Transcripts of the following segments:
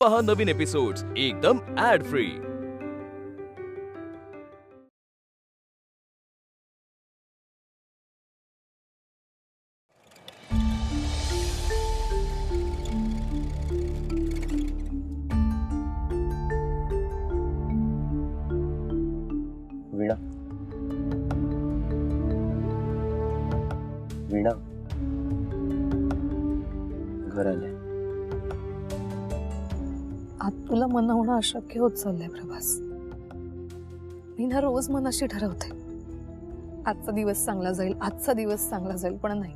पहा नवीन एपिसोड्स एकदम add free. वीणा, वीणा, घर आले. आज तुला मनवणं अशक्य होत चाललंय प्रभास. मी ना रोज मनाशी ठरवते आजचा दिवस चांगला जाईल, आजचा दिवस चांगला जाईल, पण नाही,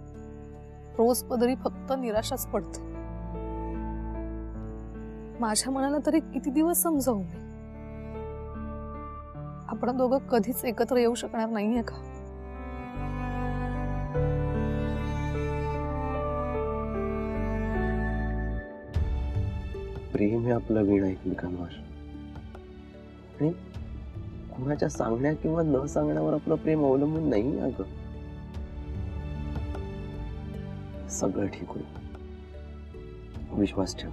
रोज पदरी फक्त निराशाच पडते. माझ्या मनाला तरी किती दिवस समजावू मी? आपण दोघं कधीच एकत्र येऊ शकणार नाहीये का? प्रेम हे आपलं वीणा एकमेकांवर, आणि कोणाच्या सांगण्या किंवा न सांगण्यावर आपलं प्रेम अवलंबून नाही. अगं सगळं ठीक होईल, विश्वास ठेव.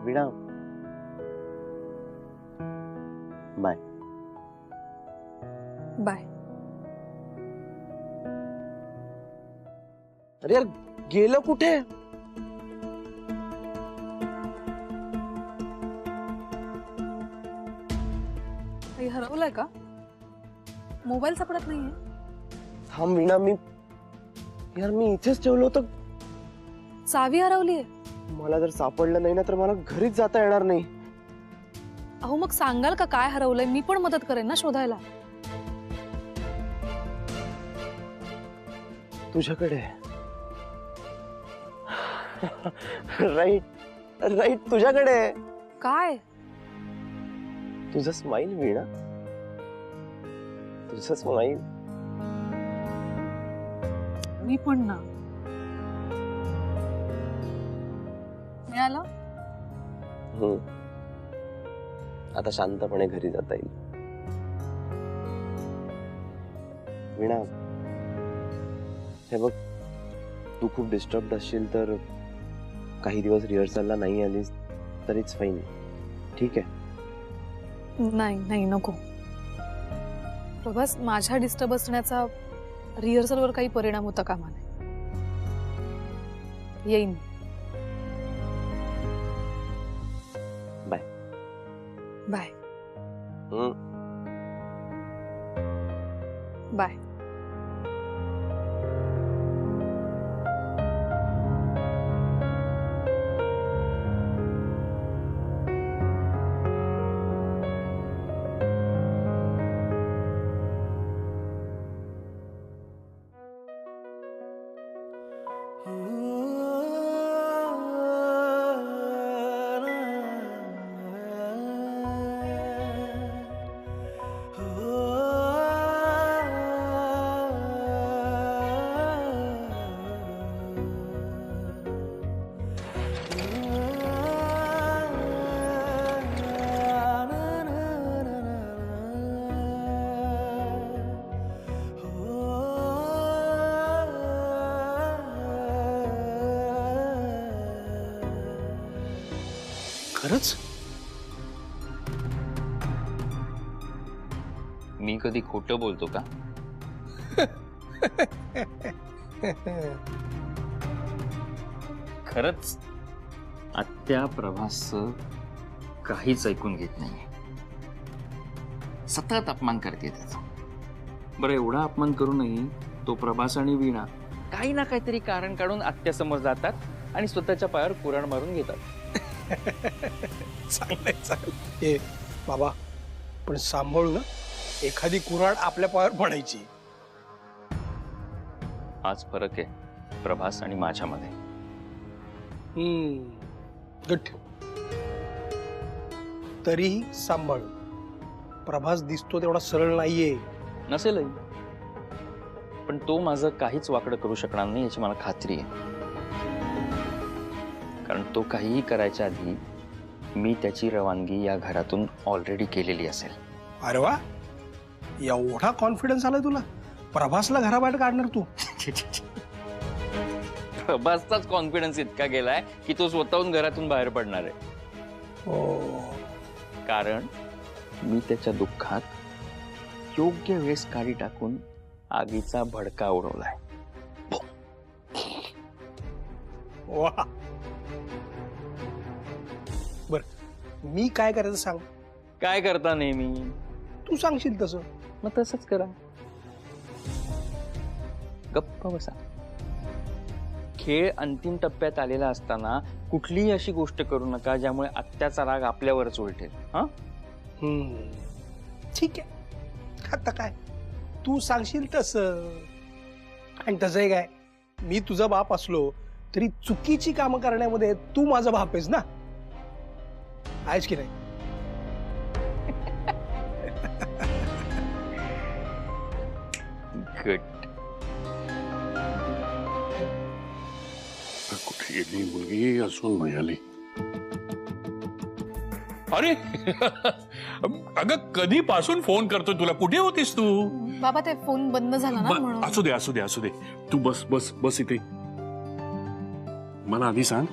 वीणा, बाय. बाय. अरे यार, गेलं कुठे? काही हरवलंय का? मोबाईल सापडत नाहीये. थांब वीणा, मी इथेच ठेवलं होतं. चावी हरवलीये. मला जर सापडलं नाही ना तर मला घरीच जाता येणार नाही. अहो मग सांगाल का काय हरवलंय? मी पण मदत करेन ना शोधायला. तुझ्याकडे राईट, तुझ्याकडे काय? तुझं स्माइल वीणा, तुझं स्माइल. मी पण ना. मिळालं? आता शांतपणे घरी जाता येईल. वीणा, हे बघ, तू खूप डिस्टर्ब असशील तर काही दिवस रिहर्सलला नाही आलीस तरीच फाईन, ठीक आहे? नाही नाही, नको प्रभास. माझ्या डिस्टर्ब असण्याचा रिहर्सलवर काही परिणाम होता कामा नये. येईन. बाय. बाय. बाय. खरंच? मी कधी खोटं बोलतो का? खरंच आत्या प्रभासचं काहीच ऐकून घेत नाहीये. सतत अपमान करते त्याचा. बरं, एवढा अपमान करूनही तो प्रभास आणि वीणा काही ना काहीतरी कारण काढून आत्यासमोर जातात आणि स्वतःच्या पायावर कुऱ्हाड मारून घेतात. चांगलंय, चांगलं. ए बाबा, पण सांभाळू ना, एखादी कुऱ्हाड आपल्या पायावर पडायची. हाच फरक आहे प्रभास आणि माझ्यामध्ये. गट. तरीही सांभाळू. प्रभास दिसतो तेवढा सरळ नाहीये. नसेलही, पण तो माझं काहीच वाकडं करू शकणार नाही याची मला खात्री आहे. कारण तो काहीही करायच्या आधी मी त्याची रवानगी या घरातून ऑलरेडी केलेली असेल. अरे वा, एवढा कॉन्फिडन्स आलाय तुला? प्रभासला घराबाहेर काढणार तू? प्रभासचाच कॉन्फिडन्स इतका गेलाय की तो स्वतःहून घरातून बाहेर पडणार आहे. कारण मी त्याच्या दुःखात योग्य वेळेस काडी टाकून आगीचा भडका उडवलाय. वा, बर मी काय करायचं सांग? काय करता नेहमी? तू सांगशील तसं. मग तसंच करा. गप्प बसा. खेळ अंतिम टप्प्यात आलेला असताना कुठलीही अशी गोष्ट करू नका ज्यामुळे आत्याचा राग आपल्यावरच उलटेल. हा, ठीक आहे. आता काय तू सांगशील तसं. आणि तसंही काय, मी तुझा बाप असलो तरी चुकीची कामं करण्यामध्ये तू माझा बाप आहेस ना, आहेस की नाही? गुड. कुठे गेली मुलगी? असून मिळाली. अरे अगं कधीपासून फोन करतोय तुला, कुठे होतीस तू? बाबा ते फोन बंद झाला ना म्हणून. असू दे असू दे असू दे, तू बस बस बस इथे. मला आधी सांग,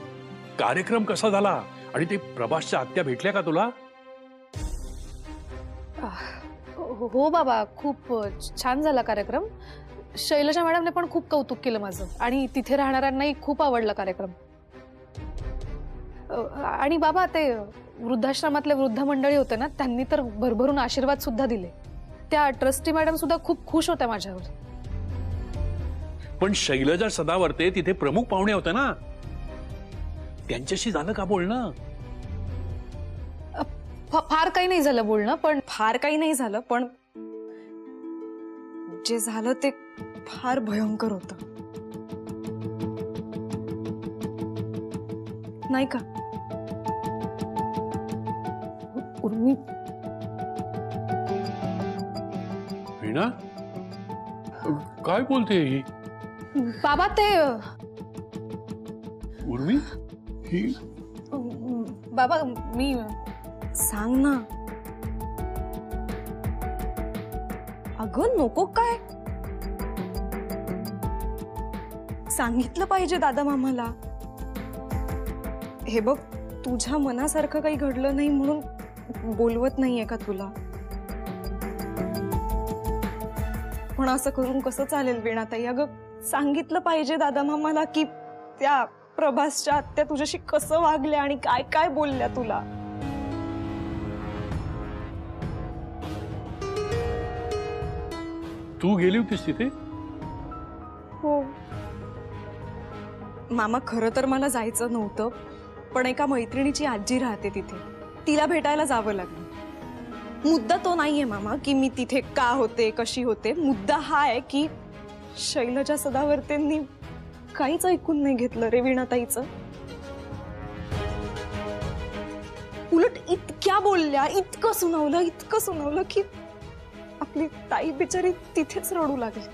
कार्यक्रम कसा झाला? आणि ते प्रभासच्या आत्या भेटल्या का तुला? हो बाबा, खूप छान झाला कार्यक्रम. शैलजा मॅडमने पण खूप कौतुक केलं माझं आणि तिथे राहणाऱ्यांनाही खूप आवडला कार्यक्रम. आणि बाबा ते वृद्धाश्रमातले वृद्ध मंडळी होते ना, त्यांनी तर भरभरून आशीर्वाद सुद्धा दिले. त्या ट्रस्टी मॅडम सुद्धा खूप खुश होत्या माझ्यावर. पण शैलजा सदावर्ते तिथे प्रमुख पाहुणे होते ना, त्यांच्याशी झालं का बोलणं? फार काही नाही झालं बोलणं, पण फार काही नाही झालं, पण जे झालं ते फार भयंकर होतं, नाही का? उर्मी, वीणा काय बोलते ही? बाबा ते उर्मी ही बाबा मी सांग ना. अगं नको काय, सांगितलं पाहिजे दादा मामाला. हे बघ, तुझ्या मनासारखं काही घडलं नाही म्हणून बोलवत नाहीये का तुला? पण असं करून कसं चालेल वीणाताई? अगं सांगितलं पाहिजे दादा मामाला की त्या प्रभासच्या आत्या तुझ्याशी कसं वागल्या आणि काय काय बोलल्या तुला. तू गेली होतीस तिथे? हो मामा, खरं तर मला जायचं नव्हतं, पण एका मैत्रिणीची आजी राहते तिथे, तिला भेटायला जावं लागलं. मुद्दा तो नाहीये मामा की मी तिथे का होते, कशी होते. मुद्दा हा आहे की शैलजा सदावर्तेंनी काहीच ऐकून नाही घेतलं रे वीणाताईचं. उलट इतक्या बोलल्या, इतकं सुनावलं की आपली ताई बिचारी तिथेच रडू लागली.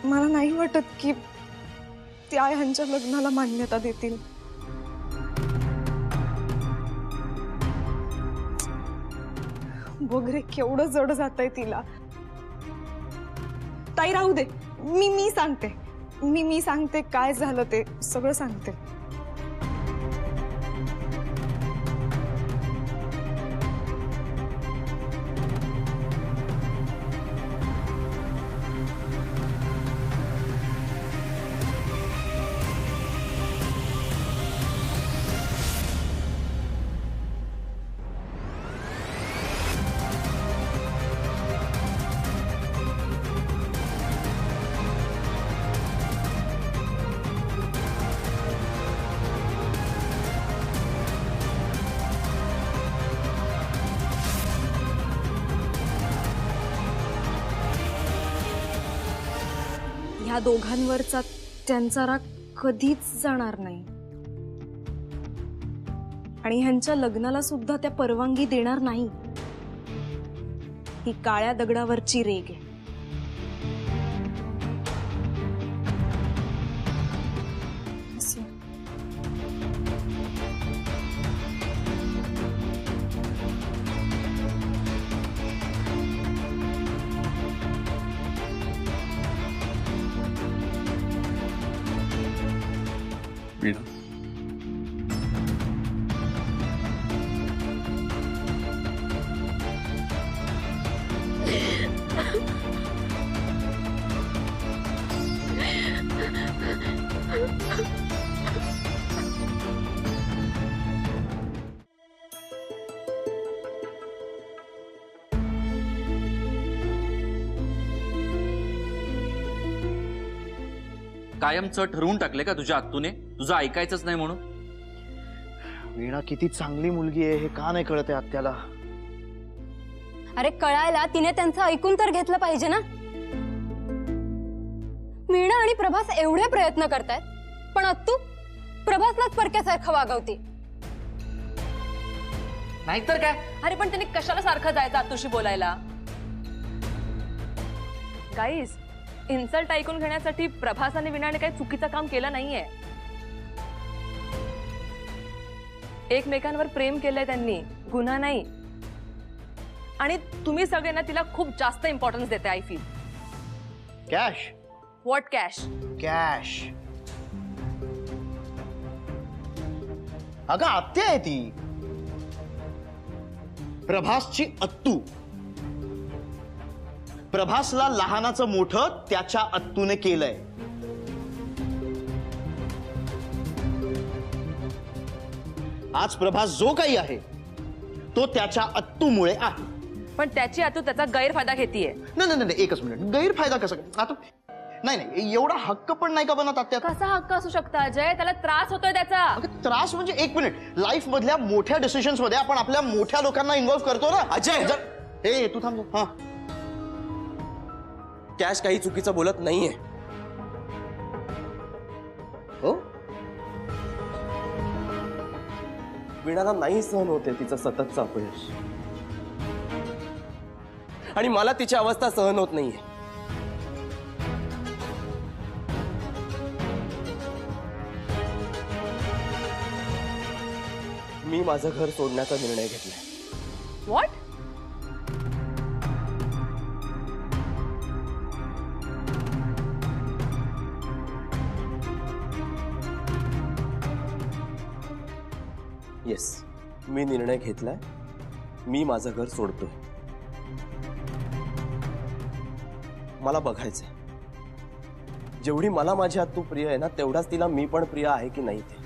मला नाही वाटत की त्या ह्यांच्या लग्नाला मान्यता देतील. वगैरे केवढं जड जातंय तिला. ताई राहू दे, मी सांगते, मी सांगते काय झालं ते सगळं सांगते. ह्या दोघांवरचा त्यांचा राग कधीच जाणार नाही आणि ह्यांच्या लग्नाला सुद्धा त्या परवानगी देणार नाही. ही काळ्या दगडावरची रेग आहे. कायमचं ठरवून टाकले का तुझ्या आत्तूने तुझं ऐकायचंच नाही म्हणून? वीणा किती चांगली मुलगी आहे हे का नाही कळत आहे आत्याला? अरे कळायला तिने त्यांचं ऐकून तर घेतलं पाहिजे ना. वीणा आणि प्रभास एवढे प्रयत्न करतायत पण अत्तू प्रभासलाच परक्यासारखं वागवते. नाहीतर काय. अरे पण त्यांनी कशाला सारखं जायचं आतुशी बोलायला? गाईस, इन्सल्ट ऐकून घेण्यासाठी प्रभास आणि वीणाने काही चुकीचं काम केलं नाहीये. एकमेकांवर प्रेम केलंय त्यांनी, गुन्हा नाही. आणि तुम्ही सगळे ना तिला खूप जास्त इम्पॉर्टन्स देते. I feel. Cash. What cash? Cash. अगं आत्या आहे ती, प्रभासची अत्तू. प्रभासला लहानाचं मोठं त्याच्या अत्तूने केलंय. आज प्रभास जो काही आहे तो त्याच्या अत्तूमुळे आहे. पण त्याची आतू त्याचा गैरफायदा घेतीये. नाही नाही एकच मिनिट, गैरफायदा कसा? आता नाही एवढा हक्क पण नाही का बनत आत्या? कसा हक्क असू शकतो अजय? त्याला त्रास होतोय त्याचा. त्रास म्हणजे एक मिनिट, लाईफ मधल्या मोठ्या डिसिजन्स मध्ये आपण आपल्या मोठ्या लोकांना इन्व्हॉल्व करतो ना. अजय, हे तू थांब. हा, कॅश काही चुकीचं बोलत नाहीये. हो, वीणाला नाही सहन होते तिचं सततचं अपयश, आणि मला तिची अवस्था सहन होत नाहीये. मी माझं घर सोडण्याचा निर्णय घेतलाय. व्हॉट? येस, मी निर्णय घेतलाय. मी माझं घर सोडतोय. मला बघायचंय जेवढी मला माझी आत्तू प्रिय आहे ना तेवढाच तिला मी पण प्रिय आहे की नाही ते.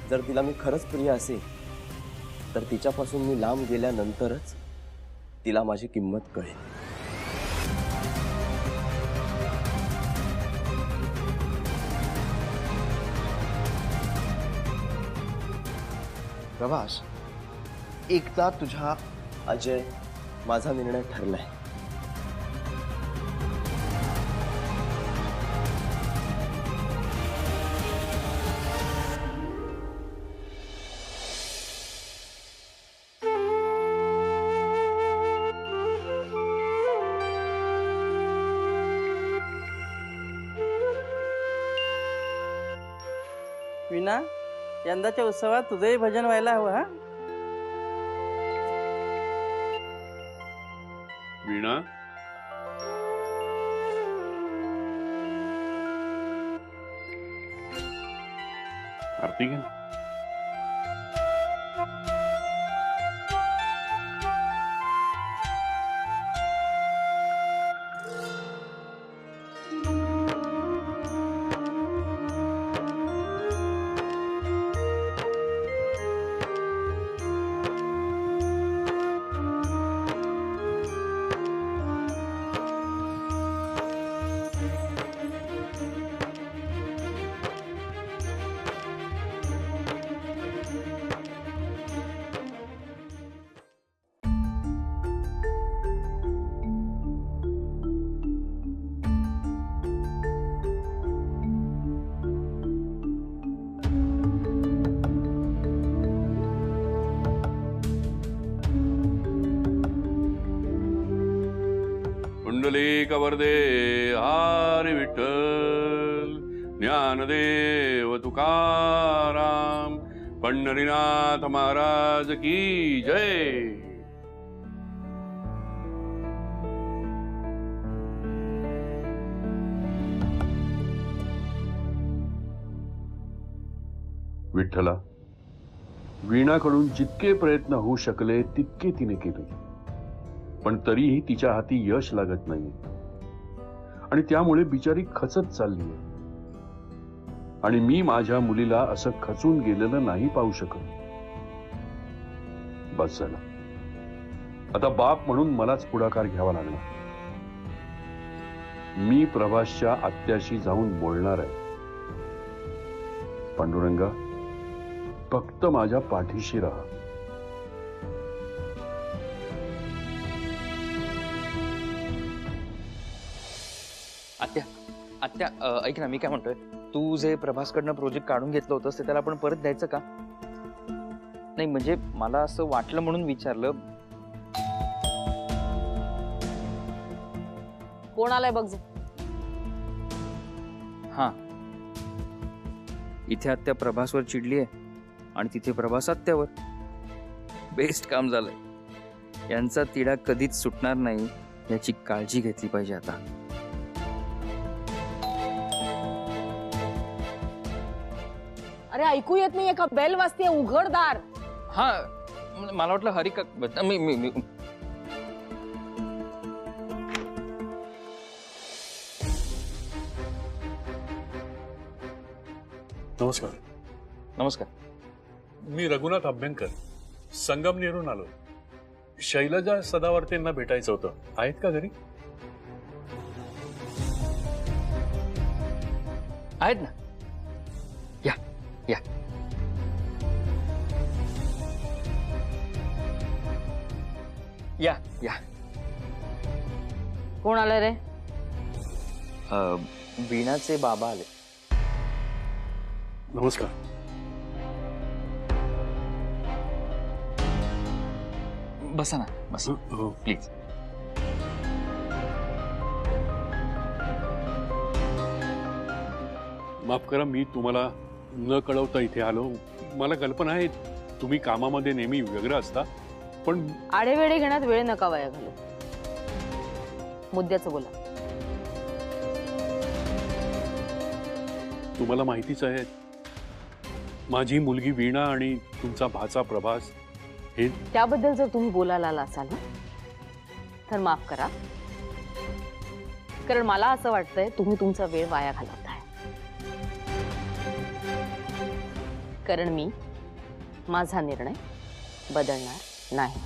जर तिला मी खरंच प्रिय असेल तर तिच्यापासून मी लांब गेल्यानंतरच तिला माझी किंमत कळेल. प्रभास, एकदा तुझ्या अजय, माझा निर्णय ठरलाय. वीणा, यंदाच्या उत्सवात तुझंही भजन व्हायला हवं. हा वीणा, आरती घे. कुंडलीकवरदे हरी विठ्ठल, ज्ञानदेव तुकाराम, पंढरीनाथ महाराज की जय. विठ्ठला, वीणाकडून जितके प्रयत्न होऊ शकले तितके तिने केले, पण तरीही तिच्या हाती यश लागत नाही आणि त्यामुळे बिचारी खचत चालली आहे. आणि मी माझ्या मुलीला असं खचून गेलेलं नाही पाहू शकत. बस झालं, आता बाप म्हणून मलाच पुढाकार घ्यावा लागला. मी प्रभासच्या आत्याशी जाऊन बोलणार आहे. पांडुरंगा, फक्त माझ्या पाठीशी राहा. आत्या आत्या ऐक ना, मी काय म्हणतोय, तू जे प्रभासकडनं प्रोजेक्ट काढून घेतलं होतंस ते त्याला आपण परत द्यायचं का? नाही म्हणजे मला असं वाटलं म्हणून विचारलं. कोण आलाय बघ. हा, इथे आत्या प्रभासवर चिडली आहे आणि तिथे प्रभास आत्यावर. बेस्ट काम झालंय. यांचा तिढा कधीच सुटणार नाही याची काळजी घेतली पाहिजे आता. अरे ऐकू येत नाहीये का? बेल वाजतीये, उघडदार. हा, मला वाटलं हरी का मी नमस्कार. नमस्कार. मी रघुनाथ अभ्यंकर, संगमनेरून आलो. शैलजा सदावर्तेंना भेटायचं होतं. आहेत का घरी? आहेत ना. या या. या या. कोण आलाय रे? वीणाचे बाबा आले. नमस्कार. बसा ना, बसा प्लीज. माफ करा, मी तुम्हाला न कळवता इथे आलो. मला कल्पना आहे तुम्ही कामामध्ये नेहमी व्यग्र असता, पण आडेवेडे घेण्यात वेळ नका वाया घालू. मुद्द्याचं बोला. तुम्हाला माहितीच आहे माझी मुलगी वीणा आणि तुमचा भाचा प्रभास हे. त्याबद्दल जर तुम्ही बोलायला आला असाल ना तर माफ करा, कारण मला असं वाटतंय तुम्ही तुमचा वेळ वाया घालवताय. कारण मी माझा निर्णय बदलणार नाही.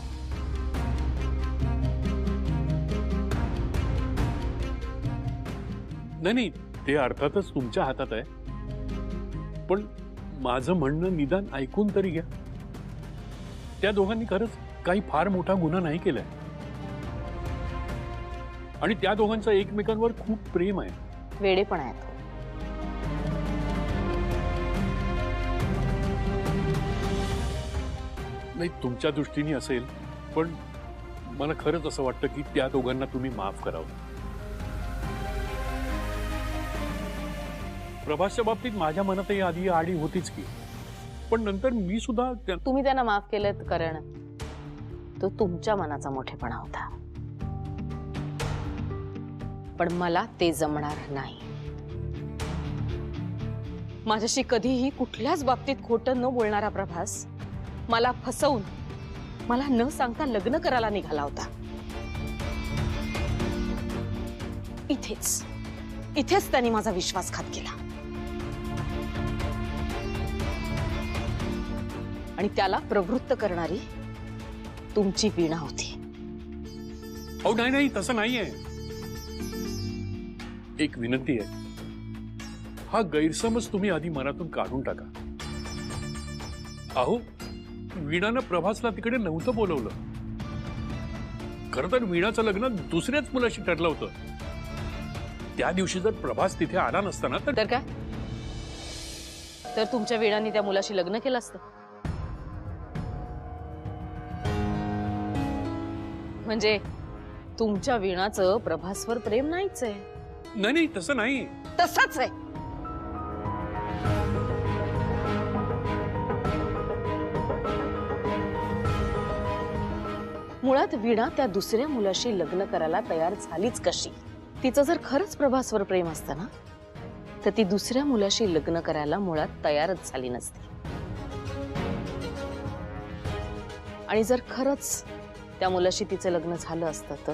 नाही, ते अर्थातच तुमच्या हातात आहे, पण माझं म्हणणं निदान ऐकून तरी घ्या. त्या दोघांनी खरंच काही फार मोठा गुन्हा नाही केलाय आणि त्या दोघांचं एकमेकांवर खूप प्रेम आहे. वेडेपण आहे. नाही, तुमच्या दृष्टीने असेल, पण मला खरंच असं वाटतं की त्या दोघांना तुम्ही माफ करावं. प्रभासच्या बाबतीत माझ्या मनातही आधी आडी होतीच की, पण नंतर मी सुद्धा तुम्ही त्यांना माफ केलं कारण तो तुमच्या मनाचा मोठेपणा होता, पण मला ते जमणार नाही. माझ्याशी कधीही कुठल्याच बाबतीत खोटं न बोलणारा प्रभास मला फसवून मला न सांगता लग्न करायला निघाला होता. इथेच त्यांनी माझा विश्वासघात केला आणि त्याला प्रवृत्त करणारी तुमची वीणा होती. अहो नाही, तसं नाहीये. एक विनंती आहे, हा गैरसमज तुम्ही आधी मनातून काढून टाका. अहो, वीणानं प्रभासला तिकडे नव्हतं बोलवलं. खरं तर वीणाचं लग्न दुसऱ्याच मुलाशी ठरलं होतं. त्या दिवशी जर प्रभास तिथे आला नसताना तर काय, तर तुमच्या वीणाने त्या मुलाशी लग्न केलं असतं. म्हणजे तुमच्या वीणाचं प्रभासवर प्रेम नाहीच आहे. नाही, तसं नाही. तसंच आहे. मुळात वीणा त्या दुसऱ्या मुलाशी लग्न करायला तयार झालीच कशी? तिचं जर खरंच प्रभासवर प्रेम असतं ना तर ती दुसऱ्या मुलाशी लग्न करायला मुळात तयारच झाली नसती. आणि जर खरंच त्या मुलाशी तिचं लग्न झालं असतं तर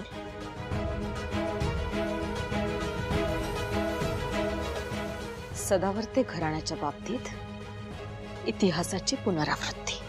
सदावर्ते घराण्याच्या बाबतीत इतिहासाची पुनरावृत्ती.